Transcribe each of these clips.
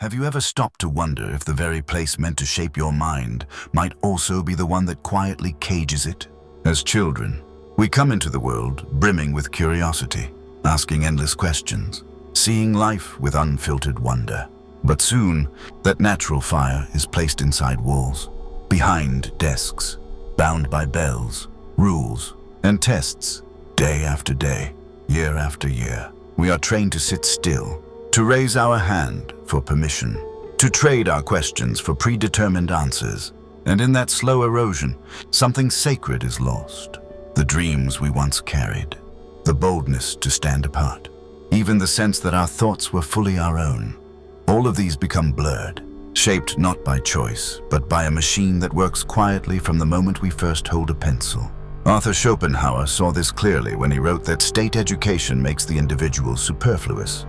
Have you ever stopped to wonder if the very place meant to shape your mind might also be the one that quietly cages it? As children, we come into the world brimming with curiosity, asking endless questions, seeing life with unfiltered wonder. But soon, that natural fire is placed inside walls, behind desks, bound by bells, rules, and tests. Day after day, year after year, we are trained to sit still, to raise our hand for permission, to trade our questions for predetermined answers. And in that slow erosion, something sacred is lost. The dreams we once carried, the boldness to stand apart, even the sense that our thoughts were fully our own. All of these become blurred, shaped not by choice, but by a machine that works quietly from the moment we first hold a pencil. Arthur Schopenhauer saw this clearly when he wrote that state education makes the individual superfluous.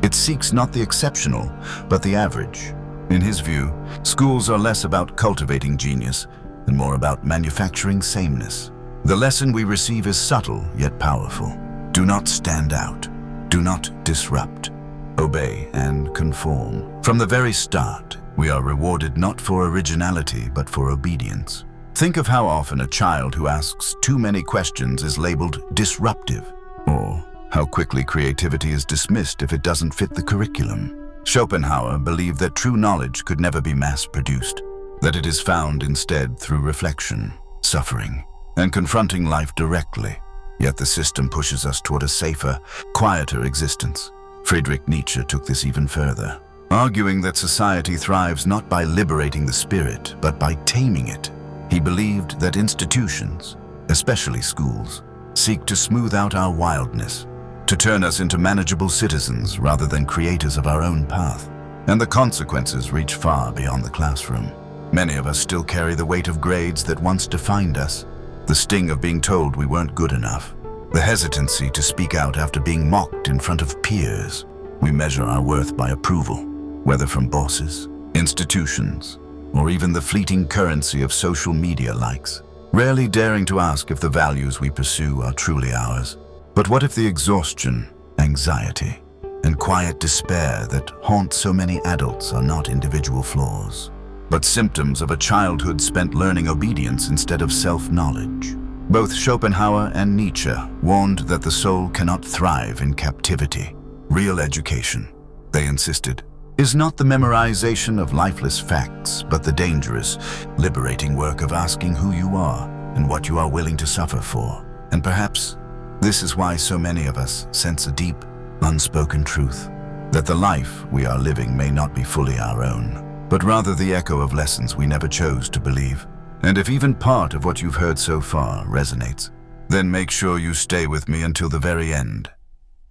It seeks not the exceptional, but the average. In his view, schools are less about cultivating genius and more about manufacturing sameness. The lesson we receive is subtle yet powerful. Do not stand out. Do not disrupt. Obey and conform. From the very start, we are rewarded not for originality but for obedience. Think of how often a child who asks too many questions is labeled disruptive, or how quickly creativity is dismissed if it doesn't fit the curriculum. Schopenhauer believed that true knowledge could never be mass-produced, that it is found instead through reflection, suffering, and confronting life directly. Yet the system pushes us toward a safer, quieter existence. Friedrich Nietzsche took this even further, arguing that society thrives not by liberating the spirit, but by taming it. He believed that institutions, especially schools, seek to smooth out our wildness, to turn us into manageable citizens rather than creators of our own path. And the consequences reach far beyond the classroom. Many of us still carry the weight of grades that once defined us, the sting of being told we weren't good enough, the hesitancy to speak out after being mocked in front of peers. We measure our worth by approval, whether from bosses, institutions, or even the fleeting currency of social media likes, rarely daring to ask if the values we pursue are truly ours. But what if the exhaustion, anxiety, and quiet despair that haunt so many adults are not individual flaws, but symptoms of a childhood spent learning obedience instead of self-knowledge? Both Schopenhauer and Nietzsche warned that the soul cannot thrive in captivity. Real education, they insisted, is not the memorization of lifeless facts, but the dangerous, liberating work of asking who you are and what you are willing to suffer for. And perhaps this is why so many of us sense a deep, unspoken truth, that the life we are living may not be fully our own, but rather the echo of lessons we never chose to believe. And if even part of what you've heard so far resonates, then make sure you stay with me until the very end,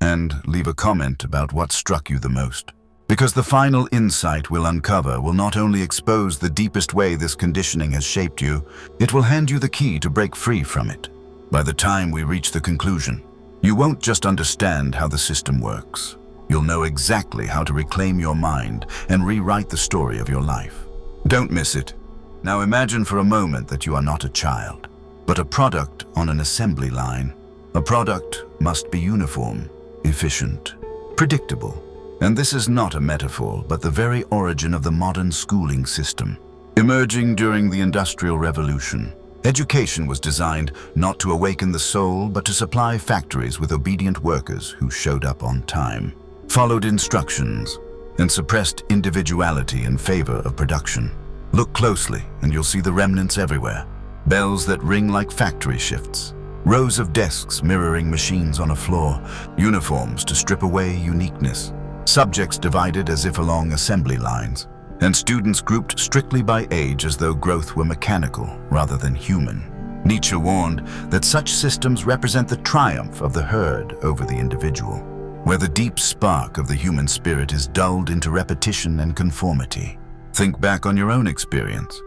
and leave a comment about what struck you the most. Because the final insight we'll uncover will not only expose the deepest way this conditioning has shaped you, it will hand you the key to break free from it. By the time we reach the conclusion, you won't just understand how the system works. You'll know exactly how to reclaim your mind and rewrite the story of your life. Don't miss it. Now imagine for a moment that you are not a child, but a product on an assembly line. A product must be uniform, efficient, predictable. And this is not a metaphor, but the very origin of the modern schooling system. Emerging during the Industrial Revolution, education was designed not to awaken the soul, but to supply factories with obedient workers who showed up on time, followed instructions, and suppressed individuality in favor of production. Look closely and you'll see the remnants everywhere. Bells that ring like factory shifts, rows of desks mirroring machines on a floor, uniforms to strip away uniqueness, subjects divided as if along assembly lines, and students grouped strictly by age as though growth were mechanical rather than human. Nietzsche warned that such systems represent the triumph of the herd over the individual, where the deep spark of the human spirit is dulled into repetition and conformity. Think back on your own experience.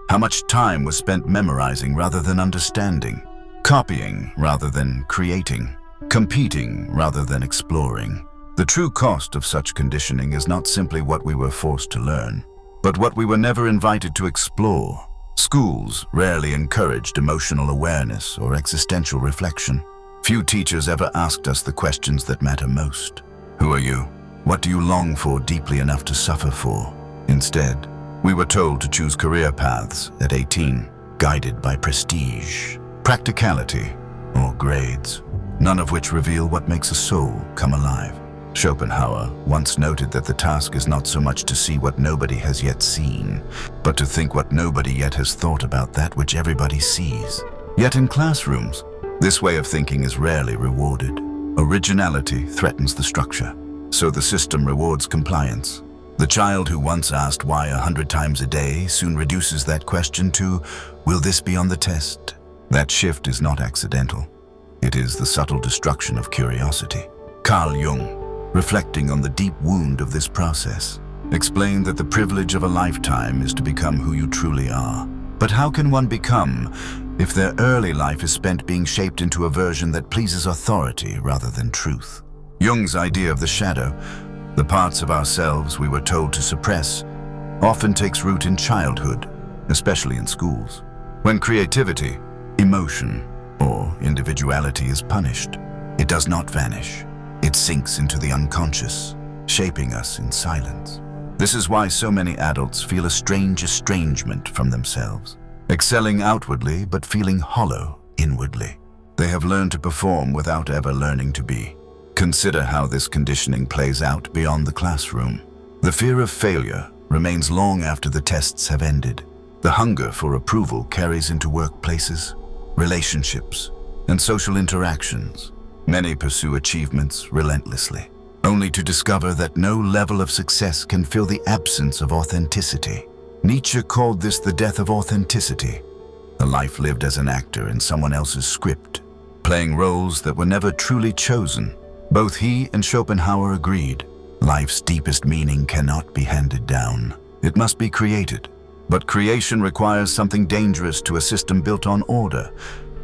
How much time was spent memorizing rather than understanding, copying rather than creating, competing rather than exploring? The true cost of such conditioning is not simply what we were forced to learn, but what we were never invited to explore. Schools rarely encouraged emotional awareness or existential reflection. Few teachers ever asked us the questions that matter most. Who are you? What do you long for deeply enough to suffer for? Instead, we were told to choose career paths at 18, guided by prestige, practicality, or grades, none of which reveal what makes a soul come alive. Schopenhauer once noted that the task is not so much to see what nobody has yet seen, but to think what nobody yet has thought about that which everybody sees. Yet in classrooms, this way of thinking is rarely rewarded. Originality threatens the structure, so the system rewards compliance. The child who once asked why 100 times a day soon reduces that question to, will this be on the test? That shift is not accidental. It is the subtle destruction of curiosity. Carl Jung, reflecting on the deep wound of this process, explained that the privilege of a lifetime is to become who you truly are. But how can one become if their early life is spent being shaped into a version that pleases authority rather than truth? Jung's idea of the shadow, the parts of ourselves we were told to suppress, often takes root in childhood, especially in schools. When creativity, emotion, or individuality is punished, it does not vanish. It sinks into the unconscious, shaping us in silence. This is why so many adults feel a strange estrangement from themselves, excelling outwardly but feeling hollow inwardly. They have learned to perform without ever learning to be. Consider how this conditioning plays out beyond the classroom. The fear of failure remains long after the tests have ended. The hunger for approval carries into workplaces, relationships, and social interactions. Many pursue achievements relentlessly, only to discover that no level of success can fill the absence of authenticity. Nietzsche called this the death of authenticity, a life lived as an actor in someone else's script, playing roles that were never truly chosen. Both he and Schopenhauer agreed, life's deepest meaning cannot be handed down. It must be created. But creation requires something dangerous to a system built on order.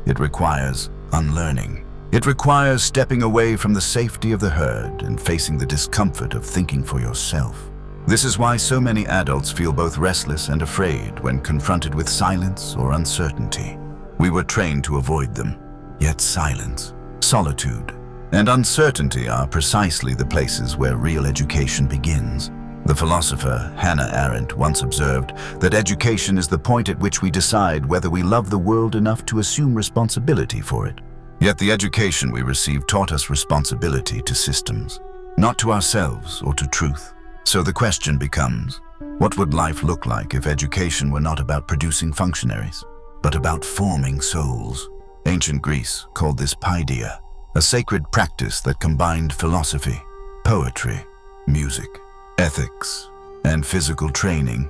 It requires unlearning. It requires stepping away from the safety of the herd and facing the discomfort of thinking for yourself. This is why so many adults feel both restless and afraid when confronted with silence or uncertainty. We were trained to avoid them, yet silence, solitude, and uncertainty are precisely the places where real education begins. The philosopher Hannah Arendt once observed that education is the point at which we decide whether we love the world enough to assume responsibility for it. Yet the education we received taught us responsibility to systems, not to ourselves or to truth. So the question becomes, what would life look like if education were not about producing functionaries, but about forming souls? Ancient Greece called this paideia, a sacred practice that combined philosophy, poetry, music, ethics, and physical training,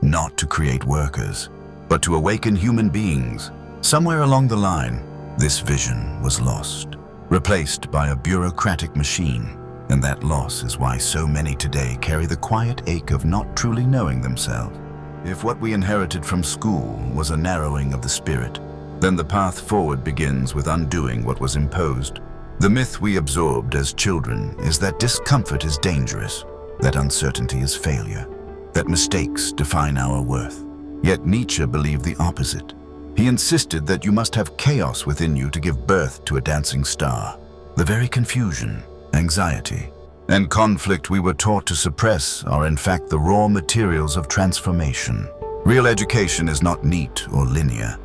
not to create workers, but to awaken human beings. Somewhere along the line, this vision was lost, replaced by a bureaucratic machine, and that loss is why so many today carry the quiet ache of not truly knowing themselves. If what we inherited from school was a narrowing of the spirit, then the path forward begins with undoing what was imposed. The myth we absorbed as children is that discomfort is dangerous, that uncertainty is failure, that mistakes define our worth. Yet Nietzsche believed the opposite. He insisted that you must have chaos within you to give birth to a dancing star. The very confusion, anxiety, and conflict we were taught to suppress are in fact the raw materials of transformation. Real education is not neat or linear.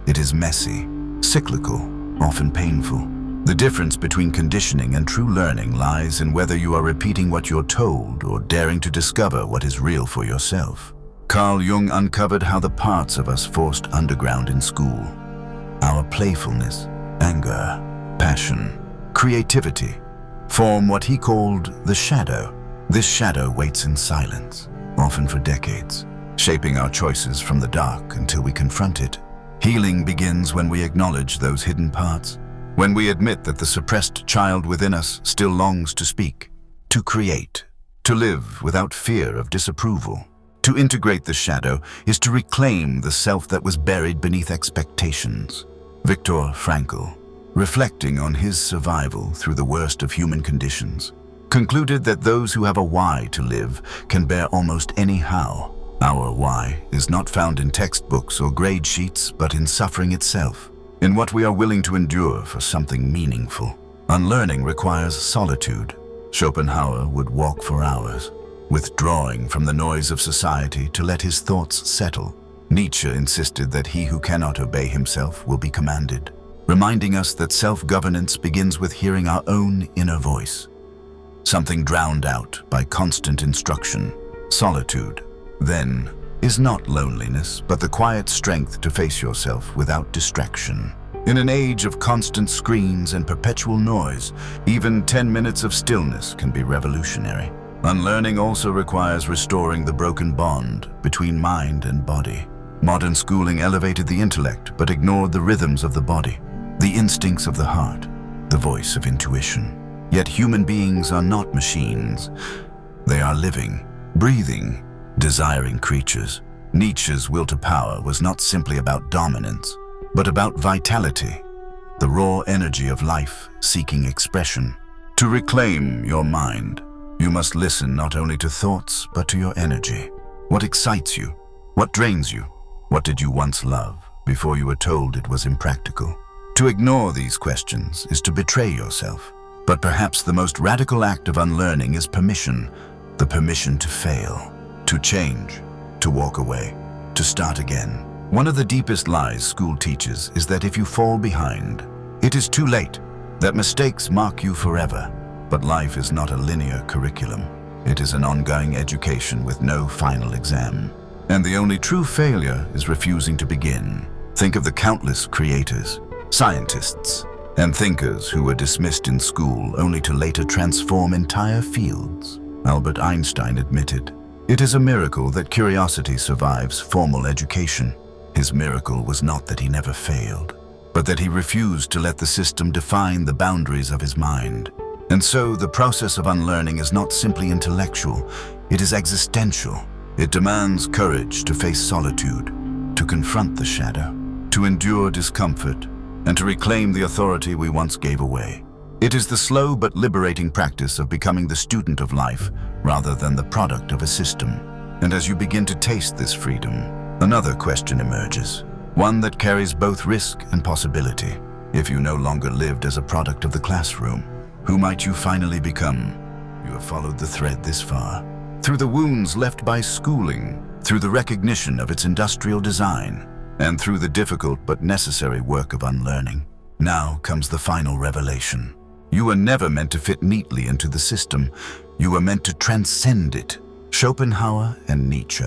It is messy, cyclical, often painful. The difference between conditioning and true learning lies in whether you are repeating what you're told or daring to discover what is real for yourself. Carl Jung uncovered how the parts of us forced underground in school, our playfulness, anger, passion, creativity, form what he called the shadow. This shadow waits in silence, often for decades, shaping our choices from the dark until we confront it. Healing begins when we acknowledge those hidden parts, when we admit that the suppressed child within us still longs to speak, to create, to live without fear of disapproval. To integrate the shadow is to reclaim the self that was buried beneath expectations. Viktor Frankl, reflecting on his survival through the worst of human conditions, concluded that those who have a why to live can bear almost any how. Our why is not found in textbooks or grade sheets, but in suffering itself, in what we are willing to endure for something meaningful. Unlearning requires solitude, Schopenhauer would walk for hours, withdrawing from the noise of society to let his thoughts settle. Nietzsche insisted that he who cannot obey himself will be commanded, reminding us that self-governance begins with hearing our own inner voice. Something drowned out by constant instruction, solitude, then, is not loneliness, but the quiet strength to face yourself without distraction. In an age of constant screens and perpetual noise, even 10 minutes of stillness can be revolutionary. Unlearning also requires restoring the broken bond between mind and body. Modern schooling elevated the intellect but ignored the rhythms of the body, the instincts of the heart, the voice of intuition. Yet human beings are not machines. They are living, breathing, desiring creatures. Nietzsche's will to power was not simply about dominance, but about vitality, the raw energy of life seeking expression. To reclaim your mind, you must listen not only to thoughts, but to your energy. What excites you? What drains you? What did you once love before you were told it was impractical? To ignore these questions is to betray yourself. But perhaps the most radical act of unlearning is permission, the permission to fail, to change, to walk away, to start again. One of the deepest lies school teaches is that if you fall behind, it is too late, that mistakes mark you forever. But life is not a linear curriculum. It is an ongoing education with no final exam. And the only true failure is refusing to begin. Think of the countless creators, scientists, and thinkers who were dismissed in school only to later transform entire fields. Albert Einstein admitted, "It is a miracle that curiosity survives formal education." His miracle was not that he never failed, but that he refused to let the system define the boundaries of his mind. And so the process of unlearning is not simply intellectual, it is existential. It demands courage to face solitude, to confront the shadow, to endure discomfort, and to reclaim the authority we once gave away. It is the slow but liberating practice of becoming the student of life rather than the product of a system. And as you begin to taste this freedom, another question emerges, one that carries both risk and possibility. If you no longer lived as a product of the classroom, who might you finally become? You have followed the thread this far, through the wounds left by schooling, through the recognition of its industrial design, and through the difficult but necessary work of unlearning. Now comes the final revelation. You were never meant to fit neatly into the system. You were meant to transcend it. Schopenhauer and Nietzsche,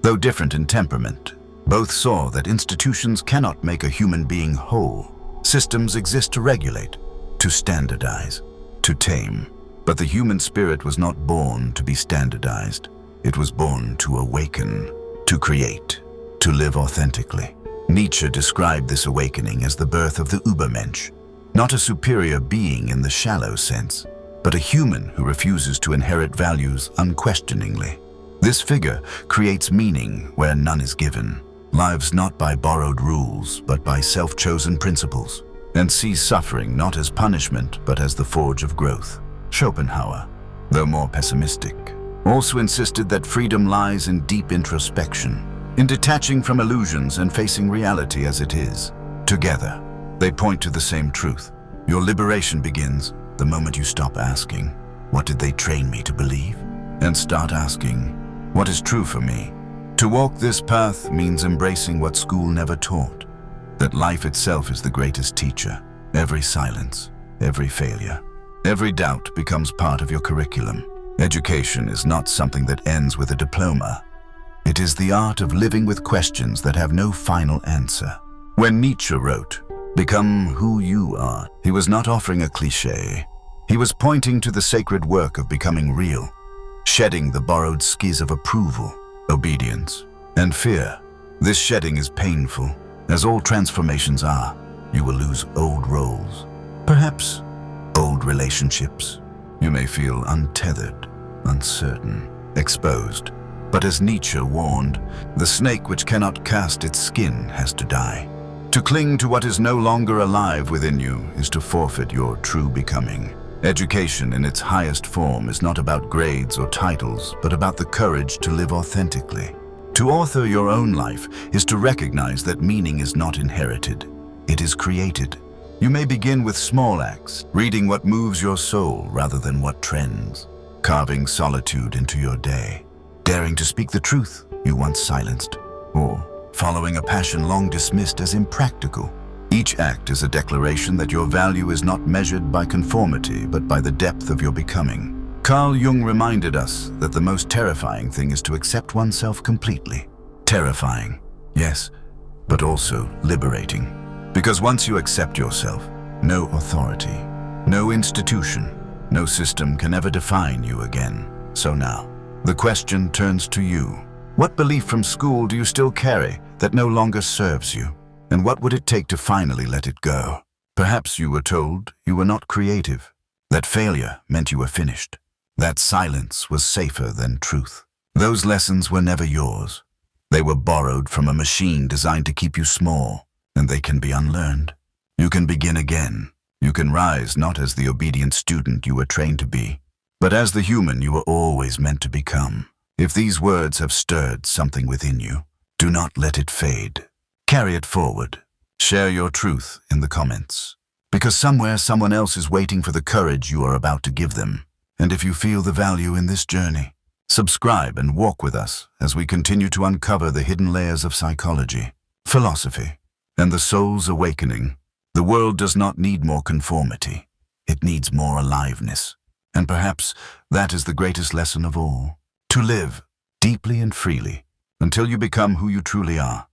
though different in temperament, both saw that institutions cannot make a human being whole. Systems exist to regulate, to standardize, to tame. But the human spirit was not born to be standardized. It was born to awaken, to create, to live authentically. Nietzsche described this awakening as the birth of the Übermensch, not a superior being in the shallow sense, but a human who refuses to inherit values unquestioningly. This figure creates meaning where none is given, lives not by borrowed rules, but by self-chosen principles, and sees suffering not as punishment, but as the forge of growth. Schopenhauer, though more pessimistic, also insisted that freedom lies in deep introspection, in detaching from illusions and facing reality as it is. Together, they point to the same truth. Your liberation begins the moment you stop asking, "What did they train me to believe?" and start asking, "What is true for me?" To walk this path means embracing what school never taught, that life itself is the greatest teacher. Every silence, every failure, every doubt becomes part of your curriculum. Education is not something that ends with a diploma. It is the art of living with questions that have no final answer. When Nietzsche wrote, "Become who you are," he was not offering a cliché. He was pointing to the sacred work of becoming real, shedding the borrowed skis of approval, obedience, and fear. This shedding is painful, as all transformations are. You will lose old roles, perhaps old relationships. You may feel untethered, uncertain, exposed. But as Nietzsche warned, the snake which cannot cast its skin has to die. To cling to what is no longer alive within you is to forfeit your true becoming. Education in its highest form is not about grades or titles, but about the courage to live authentically. To author your own life is to recognize that meaning is not inherited. It is created. You may begin with small acts, reading what moves your soul rather than what trends, carving solitude into your day, daring to speak the truth you once silenced, or following a passion long dismissed as impractical. Each act is a declaration that your value is not measured by conformity, but by the depth of your becoming. Carl Jung reminded us that the most terrifying thing is to accept oneself completely. Terrifying, yes, but also liberating. Because once you accept yourself, no authority, no institution, no system can ever define you again. So now, the question turns to you. What belief from school do you still carry that no longer serves you? And what would it take to finally let it go? Perhaps you were told you were not creative, that failure meant you were finished, that silence was safer than truth. Those lessons were never yours. They were borrowed from a machine designed to keep you small, and they can be unlearned. You can begin again. You can rise not as the obedient student you were trained to be, but as the human you were always meant to become. If these words have stirred something within you, do not let it fade. Carry it forward. Share your truth in the comments, because somewhere someone else is waiting for the courage you are about to give them. And if you feel the value in this journey, subscribe and walk with us as we continue to uncover the hidden layers of psychology, philosophy, and the soul's awakening. The world does not need more conformity. It needs more aliveness. And perhaps that is the greatest lesson of all. To live deeply and freely until you become who you truly are.